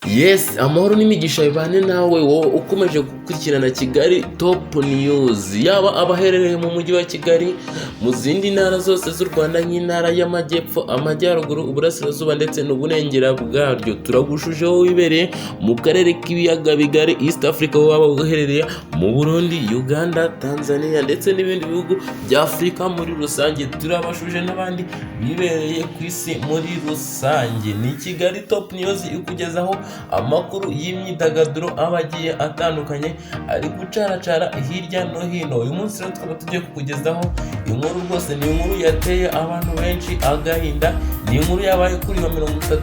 Yes, amahoro n'imigisha bibane nawe wowe ukomeje gukurikirana Kigali Top News, yaba abaherereye mu mujyi wa Kigali, mu zindi ntara zose z'u Rwanda nk'intara y'Amajyepfo, Amajyaruguru, Uburasirazuba ndetse n'Uburengera bwaryo. Turagushujeho wibereye mu karere k'ibiyaga bigari East Africa, waba uherereye mu Burundi, Uganda, Tanzania ndetse n'ibindi bihugu bya Afurika muri rusange. Turabashuje n'abandi bibereye ku isi muri rusange. Ni Kigali Top News ikugezaho amakuru y'imyidagaduro abagiye atandukanye ari gucaracara hirya no hino. Uyu munsi rero twaba tugiye kukugezaho inkuru, rwose ni inkuru yateye abantu benshi agahinda. Ni inkuru yabaye kuri wa 30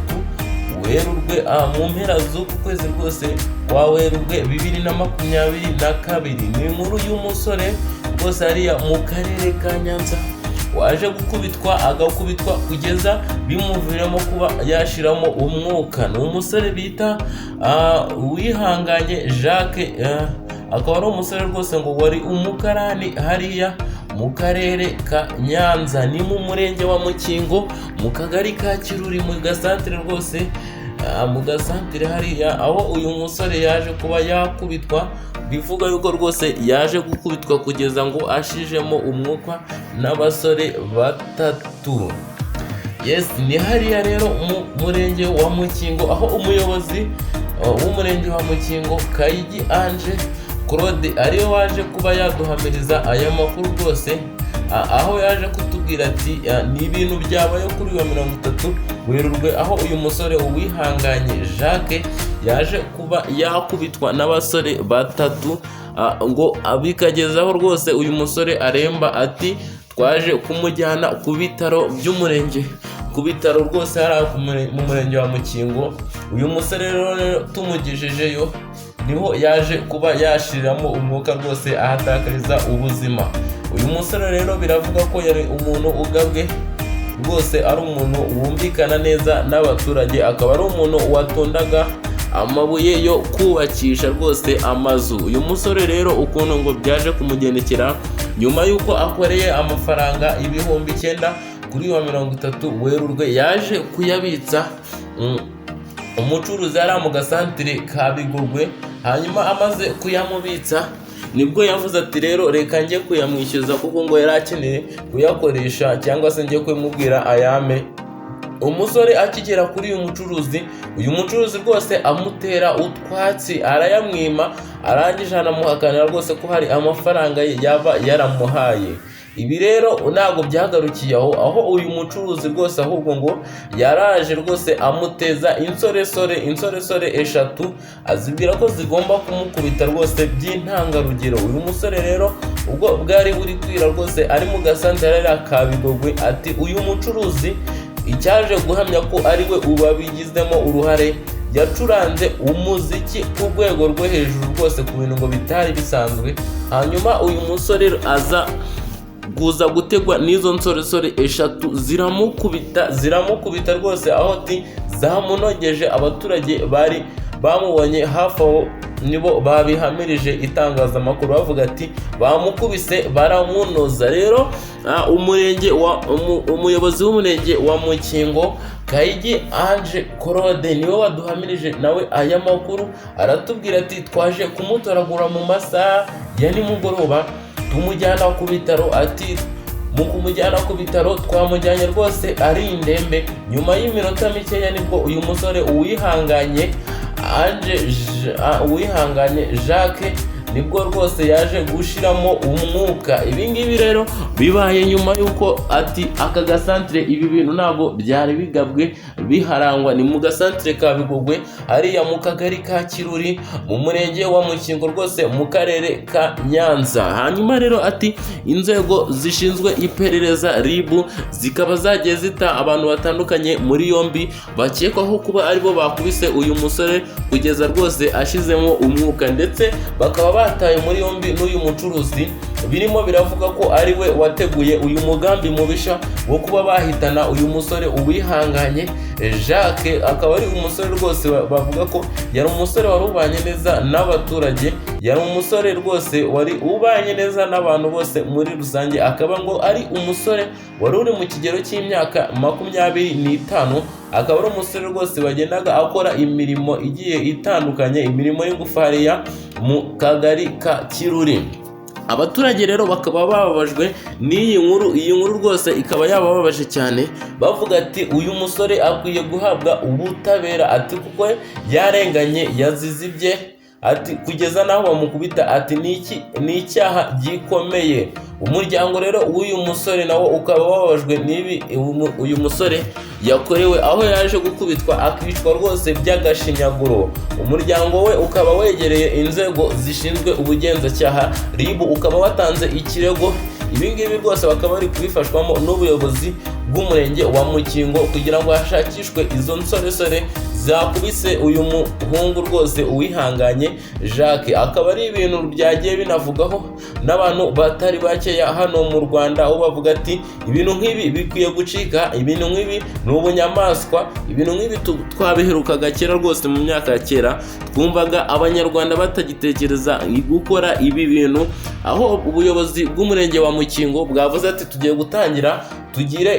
Werurwe mu mpera z'uku kwezi rwose kwa Werurwe 2022. Ni inkuru y'umusore rwose hariya mu karere ka Nyanza waje agakubitwa kugeza bimuviramo kuba yashiramo umwuka. Ni umusore bita wihanganye Jacques, akaba ari umusore rwose ngo wari umukarani hariya mu karere ka Nyanza, ni mu murenge wa Mukingo, mu kagari ka Kiruri, mu gasantere rwose, mu gasantere hariya aho uyu musore yaje kuba yakubitwa. Bivuga yuko rwose yaje gukubitwa kugeza ngo ashijemo umwuka n'abasore batatu. Yes, ni hariya rero mu murenge wa Mukingo, aho umuyobozi w'umurenge wa Mukingo Kayigi Ange Claude ariyo waje kuba yaduhamiriza aya makuru rwose, aho yaje kutubwira ati ni ibintu byabaye kuri wa 30 Werurwe, aho uyu musore wihanganye Jacques yaje kuba yakubitwa n'abasore batatu, ngo abikagezaho rwose uyu musore aremba. Ati twaje kumujyana ku bitaro by'umurenge, ku bitaro rwose hari mu murenge wa Mukingo. Uyu musore rero tumugejejeyo niho yaje kuba yashiriramo umwuka rwose ahatakariza ubuzima. Uyu musore rero biravuga ko yari umuntu ugabwe rwose, ari umuntu wumvikana neza n'abaturage, akaba ari umuntu watondaga amabuye yo kubakisha rwose amazu. Uyu musore rero ukuntu ngo byaje kumugendekera, nyuma y'uko akoreye amafaranga 9,000 kuri wa 30 Werurwe, yaje kuyabitsa umucuruzi ari mu gasantere ka Bigogwe. Hanyuma amaze kuyamubitsa nibwo yavuze ati rero reka njye kuyamwishyuza, kuko ngo yari akeneye kuyakoresha cyangwa se njye kumubwira ayame. Umusore akigera kuri uyu mucuruzi rwose amutera utwatsi arayamwima, arangije anamuhakanira rwose ko hari amafaranga ye yaba yaramuhaye. Ibi rero ntabwo byagarukiye aho uyu mucuruzi rwose ahubwo ngo yaraje rwose amuteza insoresore eshatu, azibwira ko zigomba kumukubita rwose by'intangarugero. Uyu musore rero ubwo bwari buri kwira rwose ari mu gasantere ka Bigogwe, ati uyu mucuruzi icyaje guhamya ko ari we ubabigizemo uruhare, yacuranze umuziki ku rwego rwo hejuru rwose, ku bintu ngo bitari bisanzwe. Hanyuma uyu musore aza guza gutegwa n'izo nsoresore eshatu ziramukubita rwose, aho zamunogeje. Abaturage bari bamubonye hafi aho nibo babihamirije itangazamakuru, bavuga ati bamukubise baramunoza. Rero umuyobozi w'umurenge wa Mukingo Kayigi Ange Claude niwe waduhamirije nawe aya makuru, aratubwira ati twaje kumutoragura mu masaha ya nimugoroba tumujyana ku bitaro. Ati mu kumujyana ku bitaro twamujyanye rwose ari indembe. Nyuma y'iminota mikeya nibwo uyu musore wihanganye Jacques nibwo rwose yaje gushiramo umwuka. Ibi ngibi rero bibaye nyuma y'uko ati aka gasantere ibi bintu ntabwo byari bigabwe biharangwa. Ni mu gasantere ka Bigogwe hariya mu kagari ka Kiruri, mu murenge wa Mukingo rwose, mu karere ka Nyanza. Hanyuma rero ati inzego zishinzwe iperereza RIB zikaba zagiye zita abantu batandukanye muri yombi, bakekwaho kuba aribo bakubise uyu musore kugeza rwose ashizemo umwuka, ndetse bakaba bataye muri yombi n'uyu mucuruzi. Birimo biravuga ko ari we wateguye uyu mugambi mubisha wo kuba bahitana uyu musore uwihanganye Jacques akaba ari umusore rwose bavuga ko yari umusore wari ubanye neza n'abaturage, yari umusore rwose wari ubanye neza n'abantu bose muri rusange, akaba ngo ari umusore wari uri mu kigero cy'imyaka 25, akaba ari umusore rwose wagendaga akora imirimo igiye itandukanye, imirimo y'ingufu hariya mu kagari ka Kiruri. Abaturage rero bakaba bababajwe n'iyi nkuru, iyi nkuru rwose ikaba yabababaje cyane, bavuga ati uyu musore akwiye guhabwa ubutabera, ati kuko yarenganye, yazize ibye, ati kugeza naho bamukubita, ati ni icyaha gikomeye. Umuryango rero w'uyu musore nawo ukaba wababajwe n'ibi uyu musore yakorewe, aho yaje gukubitwa akicwa rwose by'agashinyaguro. Umuryango we ukaba wegereye inzego zishinzwe ubugenzacyaha RIB, ukaba watanze ikirego. Ibi ngibi rwose bakaba bari kubifashwamo n'ubuyobozi bw'umurenge wa Mukingo kugira ngo hashakishwe izo nsoresore zakubise uyu muhungu rwose uwihanganye Jacques. Akaba ari ibintu byagiye binavugaho n'abantu batari bakeya hano mu Rwanda, aho bavuga ati ibintu nk'ibi bikwiye gucika, ibintu nk'ibi ni ubunyamaswa, ibintu nk'ibi twabiherukaga kera rwose mu myaka ya kera, twumvaga abanyarwanda batagitekereza gukora ibi bintu, aho ubuyobozi bw'umurenge wa Mukingo bwavuze ati tugiye gutangira tugire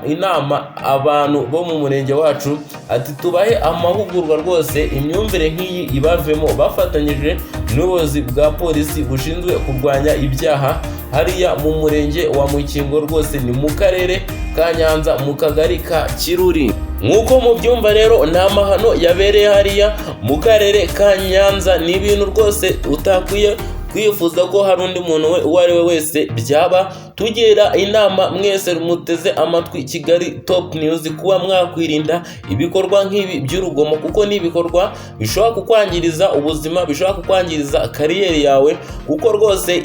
inama abantu bo mu murenge wacu, ati tubahe amahugurwa rwose imyumvire nk'iyi ibavemo, bafatanyije n'ubuyobozi bwa polisi bushinzwe kurwanya ibyaha hariya mu murenge wa Mukingo, rwose ni mu karere ka Nyanza mu kagari ka Kiruri. Nk'uko mubyumva rero ni amahano yabereye hariya mu karere ka Nyanza, ni ibintu rwose utakwiye kwifuza ko hari undi muntu uwo ari we wese byaba. Tugira inama mwese muteze amatwi Kigali Top News kuba mwakwirinda ibikorwa nk'ibi by'urugomo, kuko ni ibikorwa bishobora kukwangiriza ubuzima, bishobora kukwangiriza kariyeri yawe, kuko rwose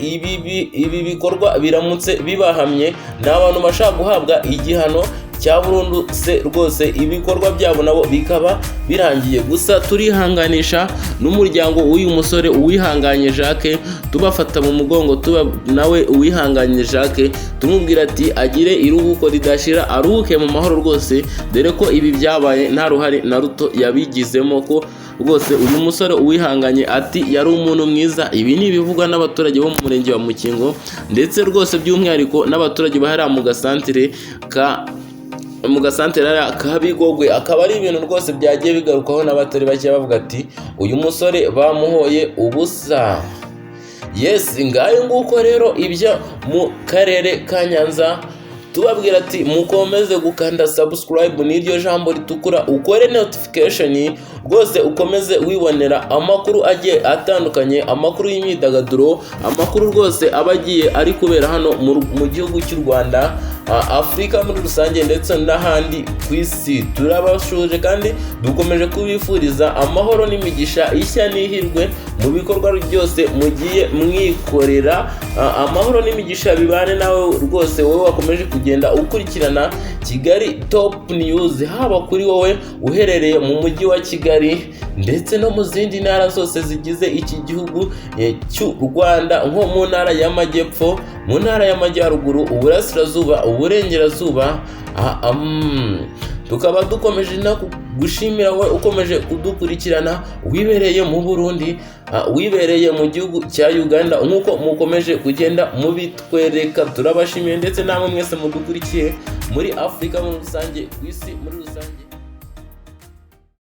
ibi bikorwa biramutse bibahamye ni abantu bashaka guhabwa igihano cya burundu se rwose, ibikorwa byabo nabo bikaba birangiye. Gusa turihanganisha n'umuryango w'uyu musore uwihanganye Jacques, tubafata mu mugongo, tuba nawe uwihanganye Jacques, tumubwira ati agire iruhuko ridashira, aruhuke mu mahoro rwose, dore ko ibi byabaye nta ruhare na ruto yabigizemo, ko rwose uyu musore uwihanganye ati yari umuntu mwiza. Ibi ni ibivugwa n'abaturage bo mu murenge wa Mukingo, ndetse rwose by'umwihariko n'abaturage bahari mu gasantere ka Bigogwe. Akaba ari ibintu rwose byagiye bigarukaho n'abatari bake, bavuga ati uyu musore bamuhoye ubusa. Yes, ngayo nguko rero ibyo mu karere ka Nyanza, tubabwira ati mukomeze gukanda subscribe n'iryo jambo ritukura, ukore notification rwose, ukomeze wibonera amakuru agiye atandukanye, amakuru y'imyidagaduro, amakuru rwose abagiye ari kubera hano mu gihugu cy'u Rwanda, Afurika muri rusange ndetse n'ahandi ku isi. Turabashuje kandi dukomeje kubifuriza amahoro n'imigisha, ishya n'ihirwe mu bikorwa byose mugiye mwikorera. Amahoro n'imigisha bibane nawe rwose, wowe wakomeje kugenda ukurikirana Kigali Top News, haba kuri wowe uherereye mu mujyi wa Kigali ndetse no mu zindi ntara zose zigize iki gihugu cy'u Rwanda, nko mu ntara y'Amajyepfo, mu ntara y'Amajyaruguru, Uburasirazuba, Uburengerazuba. Tukaba dukomeje no gushimira wowe ukomeje kudukurikirana, wibereye mu Burundi, wibereye mu gihugu cya Uganda, nk'uko mukomeje kugenda mubitwereka. Turabashimiye, ndetse namwe mwese mudukurikiye muri Afurika muri rusange, ku isi muri rusange.